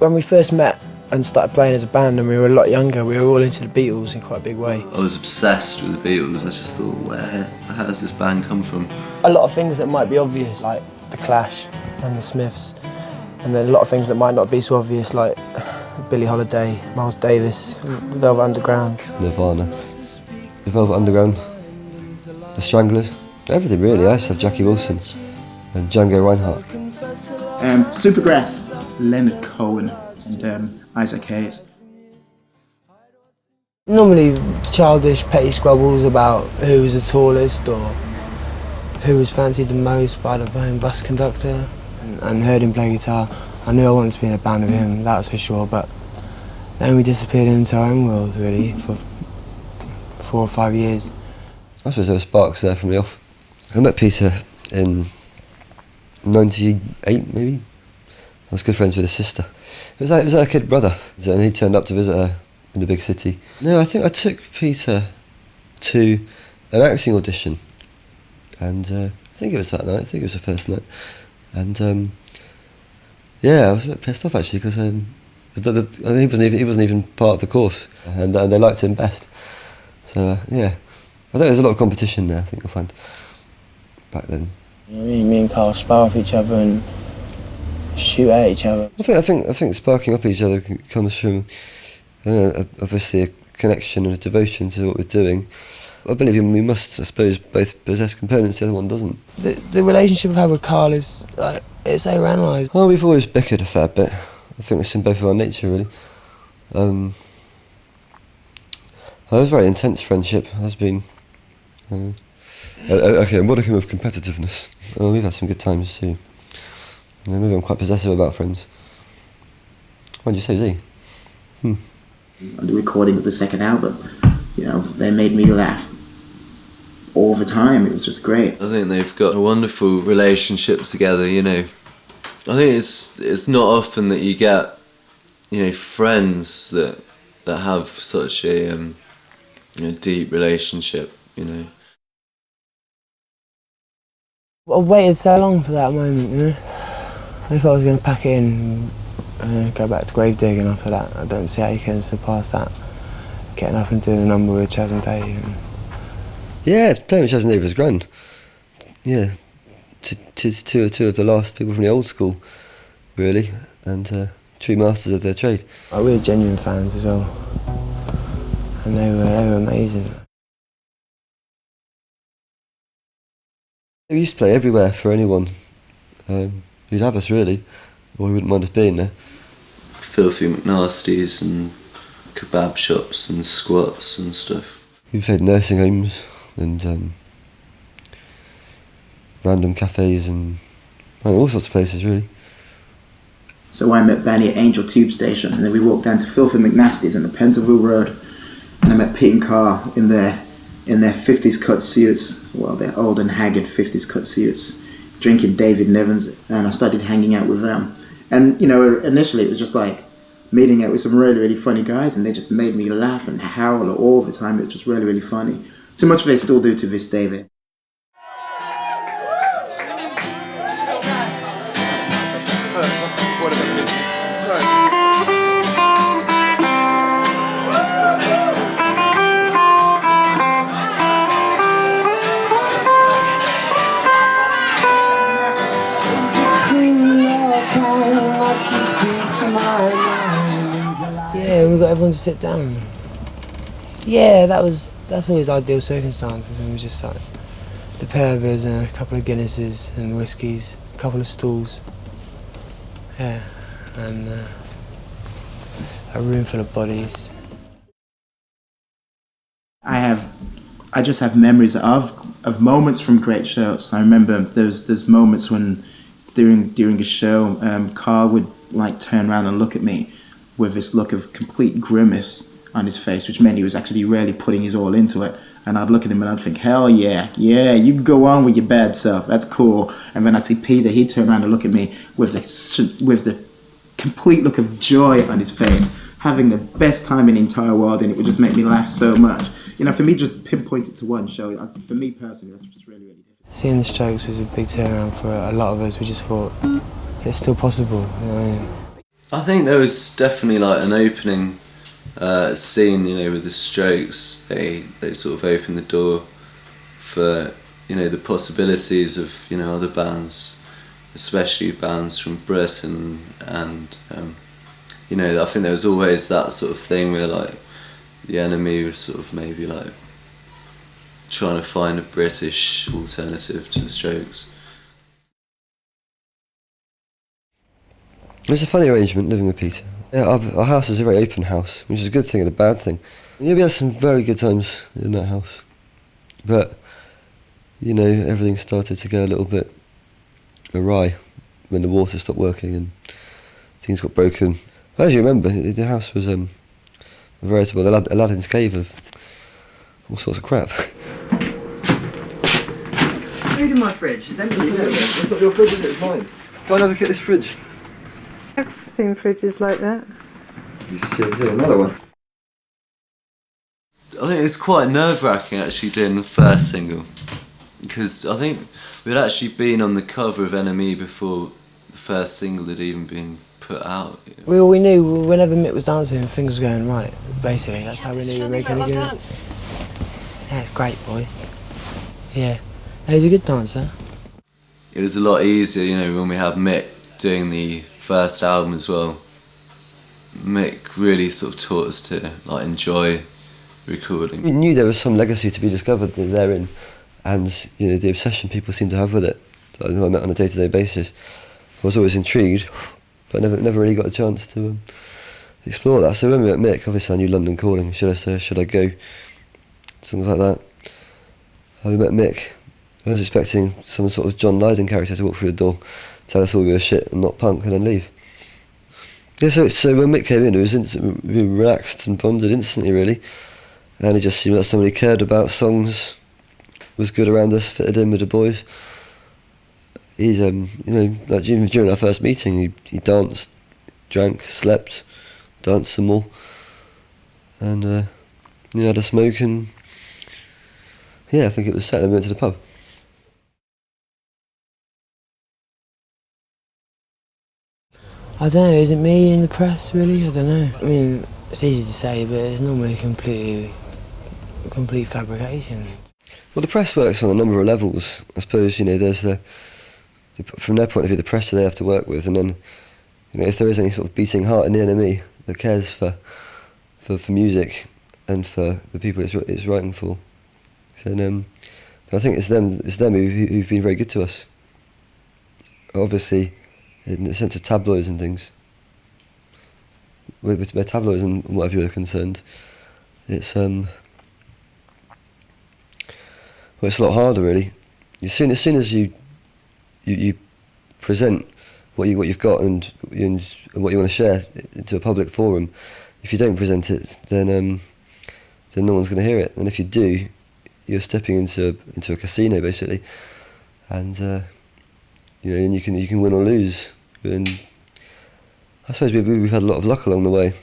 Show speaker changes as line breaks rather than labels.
When we first met and started playing as a band and we were a lot younger, we were all into the Beatles in quite a big way.
I was obsessed with the Beatles. I just thought, where has this band come from?
A lot of things that might be obvious, like the Clash and the Smiths, and then a lot of things that might not be so obvious, like Billie Holiday, Miles Davis, Velvet Underground.
Nirvana, the Velvet Underground, the Stranglers, everything really. I used to have Jackie Wilson and Django Reinhardt.
Supergrass, Leonard Cohen and Isaac Hayes.
Normally childish petty squabbles about who was the tallest or who was fancied the most by the bus conductor, and heard him play guitar. I knew I wanted to be in a band with him, that was for sure, but then we disappeared into our own world really for 4 or 5 years.
I suppose there were sparks there from the off. I met Peter in 98 maybe. I was good friends with his sister. It was her kid brother, and he turned up to visit her in the big city. No, I think I took Peter to an acting audition, and I think it was that night. I think it was the first night, and yeah, I was a bit pissed off actually because he wasn't even part of the course, and they liked him best. So yeah, I think there's a lot of competition there. I think you'll find back then.
Me and Carl spar off each other and shoot at each other.
I think sparking off each other comes from obviously a connection and a devotion to what we're doing. I believe we must, I suppose, both possess components, the other one doesn't.
The relationship I've had with Carl is like, it's overanalyzed.
Oh, we've always bickered a fair bit. I think it's in both of our nature really. It was a very intense friendship. It has been. Okay, a modicum of competitiveness. We've had some good times too. Maybe I'm quite possessive about friends. What did you say, Z?
On the recording of the second album, they made me laugh all the time. It was just great.
I think they've got a wonderful relationship together, I think it's not often that you get, friends that have such a deep relationship,
I waited so long for that moment, I thought I was going to pack it in and go back to grave digging after that. I don't see how you can surpass that. Getting up and doing a number with Chas and Dave.
Yeah, playing with Chas and Dave was grand. Yeah, two of the last people from the old school, really, and true masters of their trade.
We were genuine fans as well, and they were amazing.
We used to play everywhere for anyone who'd have us really, or who wouldn't mind us being there.
Filthy McNasties and kebab shops and squats and stuff.
We played nursing homes and random cafes and all sorts of places really.
So I met Benny at Angel Tube Station, and then we walked down to Filthy McNasties on the Pentonville Road, and I met Pete and Carl in their 50s cut suits, well, their old and haggard 50s cut suits, drinking David Nevins, and I started hanging out with them. And initially it was just like meeting out with some really, really funny guys, and they just made me laugh and howl all the time. It was just really, really funny. Too much they still do to this day there.
Yeah, we got everyone to sit down. Yeah, that's always ideal circumstances, and we just like the pair of us and a couple of Guinnesses and whiskies, a couple of stools. Yeah, and a room full of bodies.
I just have memories of moments from great shows. I remember there's moments when during a show, Carl would like turn around and look at me with this look of complete grimace on his face, which meant he was actually really putting his all into it. And I'd look at him and I'd think, hell yeah, you go on with your bad self, that's cool. And then I'd see Peter, he'd turn around and look at me with the complete look of joy on his face, having the best time in the entire world, and it would just make me laugh so much. For me, just pinpoint it to one show, for me personally, that's just really, really difficult.
Seeing the Strokes was a big turnaround for a lot of us. We just thought, it's still possible,
I think there was definitely like an opening scene, you know, with the Strokes. They sort of opened the door for, you know, the possibilities of, you know, other bands, especially bands from Britain, and you know, I think there was always that sort of thing where like the Enemy was sort of maybe like trying to find a British alternative to the Strokes.
It was a funny arrangement living with Peter. Yeah, our house is a very open house, which is a good thing and a bad thing. Yeah, we had some very good times in that house, but you know, everything started to go a little bit awry when the water stopped working and things got broken. But as you remember, the house was a veritable Aladdin's cave of all sorts of crap.
Food in my fridge. It's empty.
It's not your fridge, is it? It's mine. Go and have a look at this fridge.
I've seen fridges like that.
You should see another one.
I think it was quite nerve-wracking actually doing the first single, because I think we'd actually been on the cover of NME before the first single had even been put out.
We knew whenever Mick was dancing, things were going right, basically. That's how we knew we were making a good. Yeah, it's great, boys. Yeah. He's a good dancer.
It was a lot easier, you know, when we had Mick doing the first album as well. Mick really sort of taught us to like enjoy recording.
We knew there was some legacy to be discovered therein, and you know, the obsession people seem to have with it, that I met on a day-to-day basis. I was always intrigued, but never really got a chance to explore that. So when we met Mick, obviously I knew London Calling, Should I Stay, Should I Go, songs like that. We met Mick. I was expecting some sort of John Lydon character to walk through the door, tell us all we were shit and not punk, and then leave. Yeah, so when Mick came in, it was we relaxed and bonded instantly, really, and it just seemed like somebody cared about songs, was good around us, fitted in with the boys. He's you know, like even during our first meeting, he danced, drank, slept, danced some more, and you know, had a smoke, and yeah, I think it was set. Then we went to the pub.
I don't know, is it me in the press, really? I don't know. I mean, it's easy to say, but it's normally a complete fabrication.
Well, the press works on a number of levels. I suppose, you know, there's from their point of view, the pressure they have to work with, and then, you know, if there is any sort of beating heart in the NME that cares for music and for the people it's writing for, then I think it's them who've been very good to us. Obviously, in the sense of tabloids and things, with tabloids and whatever you're concerned, it's well, it's a lot harder, really. As soon as you present what you've got and what you want to share into a public forum, if you don't present it, then no one's going to hear it. And if you do, you're stepping into a casino, basically, and you know, and you can win or lose. And I suppose we've had a lot of luck along the way.